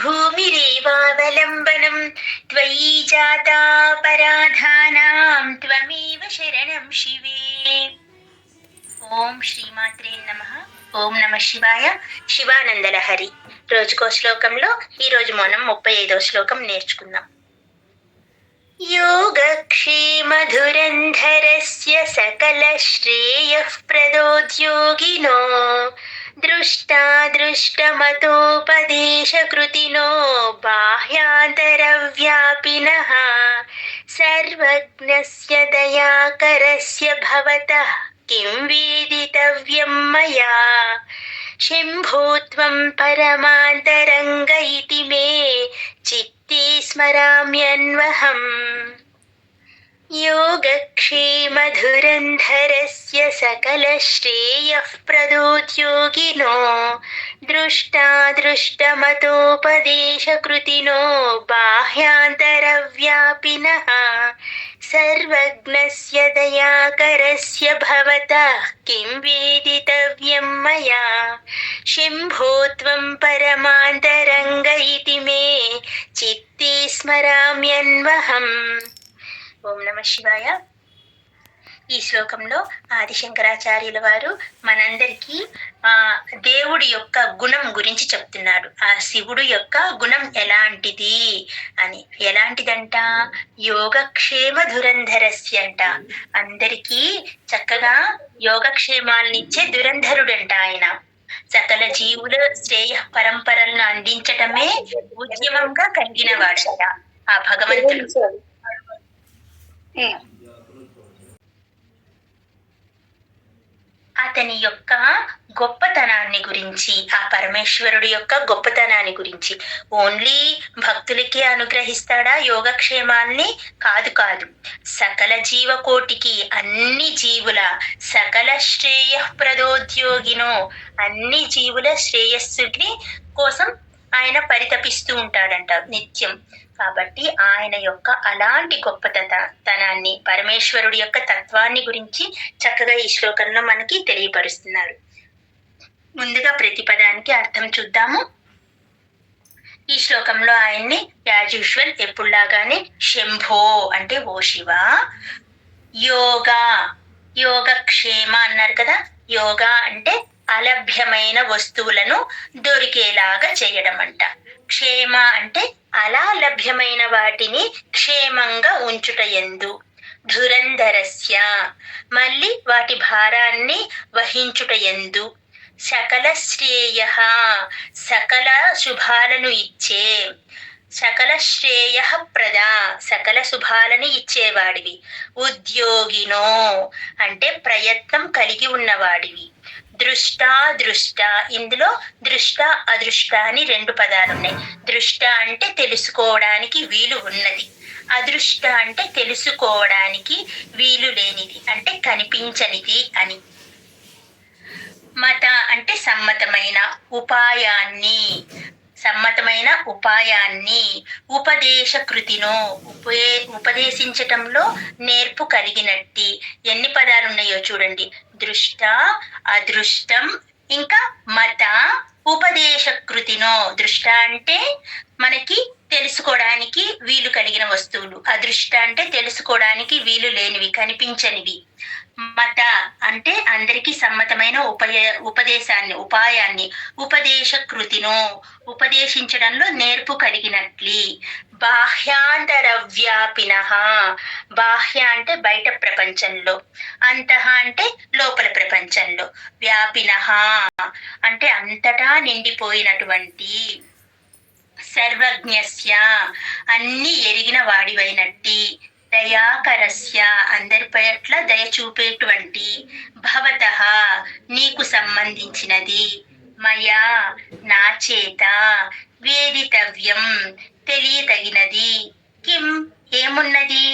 భూమిరేవావలంబనం త్వయి జాతా పరాధానాం త్వమేవ శరణం శివే. ఓం శ్రీమాత్రే నమః. ఓం నమః శివాయ. శివానందలహరి. రోజుకో శ్లోకంలో ఈరోజు మనం 35వ శ్లోకం నేర్చుకుందాం. యోగక్షేమధురంధరస్య సకల శ్రేయః ప్రదోద్యోగినో దృష్టాదృష్టమతోపదేశకృతినో బాహ్యాంతరవ్యాపినః సర్వజ్ఞస్య దయాకరస్య భవతః కిం వేదితవ్యం మయా శంభో త్వం పరమాంతరంగ ఇతి మే చిత్తే స్మరామ్యన్వహం. యోగక్షేమధురంధరస్య సకల శ్రేయః ప్రదోద్యోగినో దృష్టాదృష్టమతోపదేశకృతినో బాహ్యాంతరవ్యాపినః సర్వజ్ఞస్య దయాకరస్య భవతః కిం వేదితవ్యం మయా శంభో త్వం పరమాంతరంగ ఇతి మే చిత్తే స్మరామ్యన్వహం. ఓం నమ శివాయ. ఈ శ్లోకంలో ఆదిశంకరాచార్యుల వారు మనందరికీ దేవుడి యొక్క గుణం గురించి చెప్తున్నాడు. ఆ శివుడు యొక్క గుణం ఎలాంటిది అని. ఎలాంటిదంట? యోగక్షేమ ధురంధరస్య అంట. అందరికీ చక్కగా యోగక్షేమాలనిచ్చే ధురంధరుడంట ఆయన. సకల జీవుల శ్రేయ పరంపరలను అందించటమే ఉద్యమంగా కలిగిన వాడంట ఆ భగవంతుడు. అతని యొక్క గొప్పతనాన్ని గురించి, ఆ పరమేశ్వరుడి యొక్క గొప్పతనాన్ని గురించి, ఓన్లీ భక్తులకే అనుగ్రహిస్తాడా యోగక్షేమాల్ని? కాదు కాదు, సకల జీవకోటికి, అన్ని జీవుల సకల శ్రేయ ప్రదోద్యోగినో, అన్ని జీవుల శ్రేయస్సుని కోసం ఆయన పరితపిస్తూ ఉంటాడంట నిత్యం. కాబట్టి ఆయన యొక్క అలాంటి గొప్పతనాన్ని, పరమేశ్వరుడి యొక్క తత్వాన్ని గురించి చక్కగా ఈ శ్లోకంలో మనకి తెలియపరుస్తున్నారు. ముందుగా ప్రతి పదానికి అర్థం చూద్దాము. ఈ శ్లోకంలో ఆయన్ని యాజ్ యూజువల్ ఎప్పుడులాగానే శంభో అంటే ఓ శివ, యోగా యోగక్షేమ అన్నారు కదా. యోగా అంటే అలభ్యమైన వస్తువులను దొరికేలాగా చేయడం అంట. క్షేమ అంటే అలా లభ్యమైన వాటిని క్షేమంగా ఉంచుటయందు. ధురంధరస్య మళ్ళీ వాటి భారాన్ని వహించుటయందు. సకల శ్రేయ సకల శుభాలను ఇచ్చే. సకల శ్రేయ ప్రద సకల శుభాలను ఇచ్చేవాడివి. ఉద్యోగినో అంటే ప్రయత్నం కలిగి ఉన్నవాడివి. దృష్ట ఇందులో దృష్ట అదృష్ట అని 2 పదాలు ఉన్నాయి. దృష్ట అంటే తెలుసుకోవడానికి వీలు ఉన్నది, అదృష్ట అంటే తెలుసుకోవడానికి వీలు లేనిది, అంటే కనిపించనిది అని. మత అంటే సమ్మతమైన ఉపాయాన్ని, సమ్మతమైన ఉపాయాన్ని. ఉపదేశకృతినో ఉపదేశించటంలో నేర్పు కలిగినట్టి. ఎన్ని పదాలు ఉన్నాయో చూడండి. దృష్ట, అదృష్టం, ఇంకా మత, ఉపదేశకృతినో. దృష్ట అంటే మనకి తెలుసుకోవడానికి వీలు కలిగిన వస్తువులు. అదృష్ట అంటే తెలుసుకోవడానికి వీలు లేనివి, కనిపించనివి. మత అంటే అందరికీ సమ్మతమైన ఉపాయాన్ని. ఉపదేశకృతినో ఉపదేశించడంలో నేర్పు కలిగినట్లి. బాహ్యాంతరవ్యాపినః బాహ్య అంటే బయట ప్రపంచంలో, అంతః అంటే లోపల ప్రపంచంలో, వ్యాపినః అంటే అంతటా నిండిపోయినటువంటి. సర్వజ్ఞస్య అన్ని ఎరిగిన వాడివైనట్టి. దయాకరస్య అందరి పట్ల దయ చూపేటువంటి. భవతః నీకు సంబంధించినది. మయా నా చేత. వేదితవ్యం తెలియతగినది. కిం ఏమున్నది?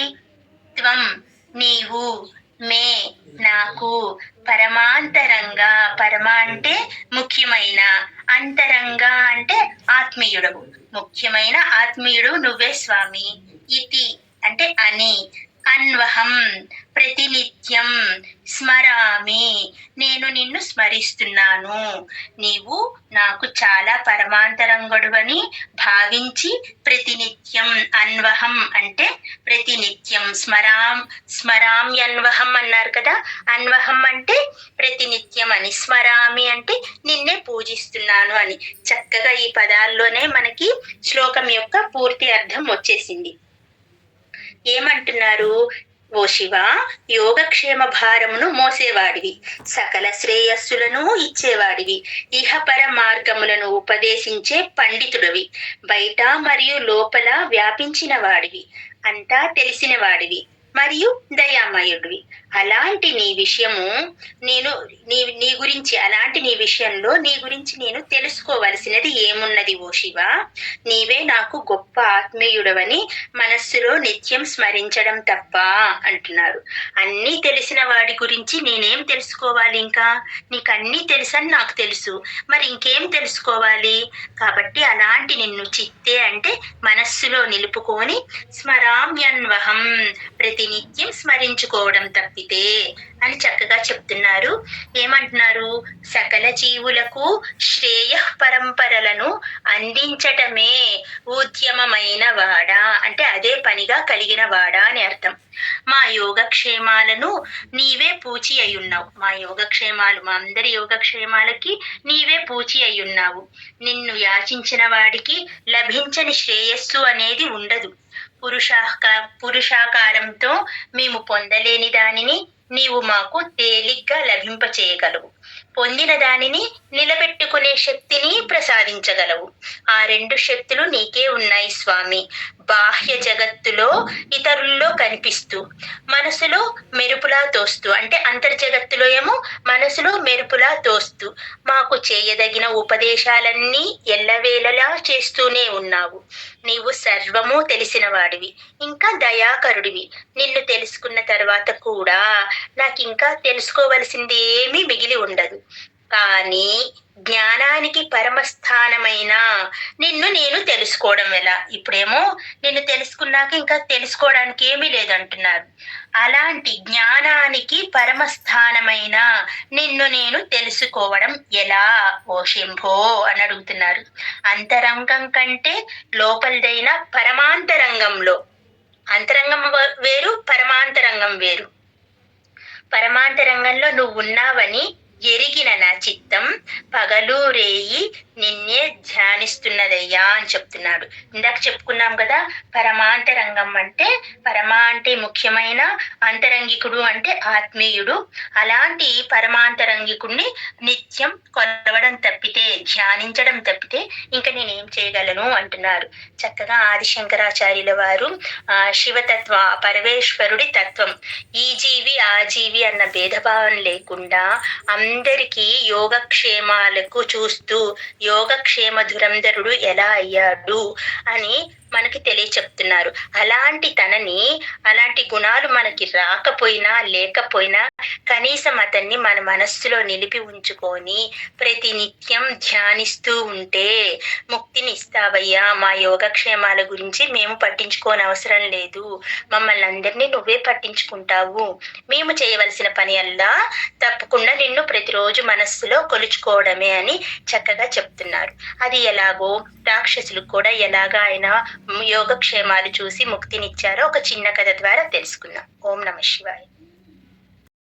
త్వం నీవు. మే నాకు. పరమాంతరంగా పరమ అంటే ముఖ్యమైన, అంతరంగా అంటే ఆత్మీయుడవు. ముఖ్యమైన ఆత్మీయుడు నువ్వే స్వామి. ఇతి అంటే అని. అన్వహం ప్రతినిత్యం స్మరామి నేను నిన్ను స్మరిస్తున్నాను. నీవు నాకు చాలా పరమాంతరంగుడువని భావించి ప్రతినిత్యం అన్వహం అంటే ప్రతినిత్యం స్మరామ్యన్వహం అన్నారు కదా. అన్వహం అంటే ప్రతినిత్యం అని, స్మరామి అంటే నిన్నే పూజిస్తున్నాను అని. చక్కగా ఈ పదాల్లోనే మనకి శ్లోకం యొక్క పూర్తి అర్థం వచ్చేసింది. ఏమంటున్నారు? ఓ శివ, యోగక్షేమ భారమును మోసేవాడివి, సకల శ్రేయస్సులను ఇచ్చేవాడివి, ఇహపర మార్గములను ఉపదేశించే పండితుడివి, బయట మరియు లోపల వ్యాపించిన వాడివి, అంతా తెలిసిన వాడివి మరియు దయామయుడివి. అలాంటి నీ విషయము నీ విషయంలో నీ గురించి నేను తెలుసుకోవలసినది ఏమున్నది ఓ శివ? నీవే నాకు గొప్ప ఆత్మీయుడవని మనస్సులో నిత్యం స్మరించడం తప్ప అంటున్నారు. అన్నీ తెలిసిన వాడి గురించి నేనేం తెలుసుకోవాలి? ఇంకా నీకన్నీ తెలుసని నాకు తెలుసు, మరి ఇంకేం తెలుసుకోవాలి? కాబట్టి అలాంటి నిన్ను చిత్తే అంటే మనస్సులో నిలుపుకొని స్మరామ్యన్వహం ప్రతినిత్యం స్మరించుకోవడం తప్పితే అని చక్కగా చెప్తున్నారు. ఏమంటున్నారు? సకల జీవులకు శ్రేయ పరంపరలను అందించటమే ఉద్యమమైన వాడా అంటే అదే పనిగా కలిగిన వాడా అని అర్థం. మా యోగక్షేమాలను నీవే పూచి అయ్యున్నావు. మా అందరి యోగక్షేమాలకి నీవే పూచి అయ్యున్నావు. నిన్ను యాచించిన వాడికి లభించని శ్రేయస్సు అనేది ఉండదు. పురుషాకారంతో మేము పొందలేని దానిని నీవు మాకు తేలిగ్గా లభింపచేయగలవు. పొందిన దానిని నిలబెట్టుకునే శక్తిని ప్రసాదించగలవు. ఆ రెండు శక్తులు నీకే ఉన్నాయి స్వామి. బాహ్య జగత్తులో ఇతరుల్లో కనిపిస్తూ, మనసులో మెరుపులా తోస్తూ అంటే అంతర్జగత్తులో ఏమో మనసులో మెరుపులా తోస్తూ మాకు చేయదగిన ఉపదేశాలన్నీ ఎల్లవేళలా చేస్తూనే ఉన్నావు. నీవు సర్వము తెలిసిన వాడివి, ఇంకా దయాకరుడివి. నిన్ను తెలుసుకున్న తర్వాత కూడా నాకు ఇంకా తెలుసుకోవలసింది ఏమీ మిగిలి ఉండదు. కానీ జ్ఞానానికి పరమస్థానమైన నిన్ను నేను తెలుసుకోవడం ఎలా? ఇప్పుడేమో నిన్ను తెలుసుకున్నాక ఇంకా తెలుసుకోవడానికి ఏమీ లేదంటున్నారు. అలాంటి జ్ఞానానికి పరమస్థానమైన నిన్ను నేను తెలుసుకోవడం ఎలా ఓ శంభో అని అడుగుతున్నారు. అంతరంగం కంటే లోపలిదైన పరమాంతరంగంలో, అంతరంగం వేరు, పరమాంతరంగం వేరు. పరమాంతరంగంలో నువ్వు ఉన్నావని ఎరిగిన నా చిత్తం పగలు రేయి నిన్నే ధ్యానిస్తున్నదయ్యా అని చెప్తున్నాడు. ఇందాక చెప్పుకున్నాం కదా, పరమాంతరంగం అంటే అంటే ముఖ్యమైన, అంతరంగికుడు అంటే ఆత్మీయుడు. అలాంటి పరమాంతరంగికుడిని నిత్యం కొలవడం తప్పితే, ధ్యానించడం తప్పితే ఇంకా నేనేం చేయగలను అంటున్నారు. చక్కగా ఆదిశంకరాచార్యుల వారు శివతత్వ, పరమేశ్వరుడి తత్వం, ఈ జీవి ఆ జీవి అన్న భేదభావం లేకుండా అందరికీ యోగక్షేమాలకు చూస్తూ యోగక్షేమ ధురంధరుడు ఎలా అయ్యాడు అని మనకి తెలియచెప్తున్నారు. అలాంటి తనని, అలాంటి గుణాలు మనకి రాకపోయినా లేకపోయినా కనీసం అతన్ని మన మనస్సులో నిలిపి ఉంచుకొని ప్రతినిత్యం ధ్యానిస్తూ ఉంటే ముక్తిని ఇస్తావయ్యా. మా యోగక్షేమాల గురించి మేము పట్టించుకోని అవసరం లేదు, మమ్మల్ని అందరినీ నువ్వే పట్టించుకుంటావు. మేము చేయవలసిన పని అల్లా తప్పకుండా నిన్ను ప్రతిరోజు మనస్సులో కొలుచుకోవడమే అని చక్కగా చెప్తున్నారు. అది ఎలాగో రాక్షసులకు కూడా ఎలాగా ఆయన యోగక్షేమాలు చూసి ముక్తినిచ్చారో ఒక చిన్న కథ ద్వారా తెలుసుకున్నాం. ఓం నమః శివాయ.